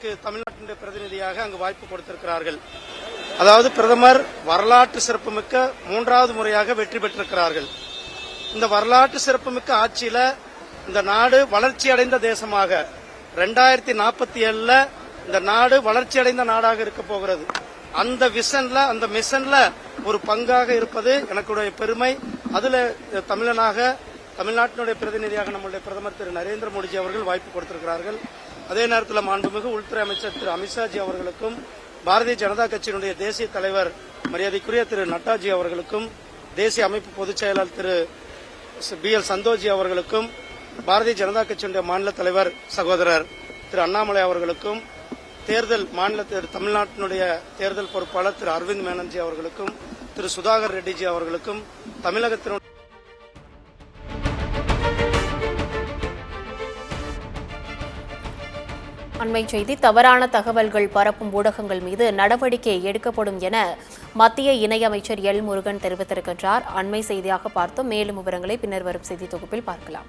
எனக்கு தமிழ்நாட்டினுடைய பிரதிநிதியாக அங்கு வாய்ப்பு கொடுத்திருக்கிறார்கள். அதாவது பிரதமர் வரலாற்று சிறப்புமிக்க 3வது முறையாக வெற்றி பெற்றிருக்கிறார்கள். இந்த வரலாற்று சிறப்புமிக்க ஆட்சியில இந்த நாடு வளர்ச்சி அடைந்த தேசமாக 2047 இந்த நாடு வளர்ச்சி அடைந்த நாடாக இருக்க போகிறது. அந்த விஷன்ல அந்த மிஷன்ல ஒரு பங்காக இருப்பது எனக்குடைய பெருமை. அதுல தமிழ்நாட்டினுடைய பிரதிநிதியாக நம்முடைய பிரதமர் திரு நரேந்திர மோடிஜி அவர்கள் வாய்ப்பு கொடுத்திருக்கிறார்கள். அதே நேரத்தில் மாண்புமிகு உள்துறை அமைச்சர் திரு அமித்ஷாஜி அவர்களுக்கும் பாரதிய ஜனதா கட்சியினுடைய தேசிய தலைவர் மரியாதைக்குரிய திரு நட்டாஜி அவர்களுக்கும் தேசிய அமைப்பு பொதுச் செயலாளர் திரு BL சந்தோஷ்ஜி அவர்களுக்கும் பாரதிய ஜனதா கட்சியினுடைய மாநில தலைவர் சகோதரர் திரு அண்ணாமலை அவர்களுக்கும் தமிழ்நாட்டினுடைய தேர்தல் பொறுப்பாளர் திரு அரவிந்த் மேனன்ஜி அவர்களுக்கும் திரு சுதாகர் ரெட்டிஜி அவர்களுக்கும் தமிழகத்தினுடைய அண்மை செய்தி தவறான தகவல்கள் பரப்பும் ஊடகங்கள் மீது நடவடிக்கை எடுக்கப்படும் என மத்திய இணையமைச்சர் எல் முருகன் தெரிவித்திருக்கின்றார். அண்மை செய்தியாக பார்த்தோம். மேலும் விவரங்களை பின்னர் வரும் செய்தி தொகுப்பில் பார்க்கலாம்.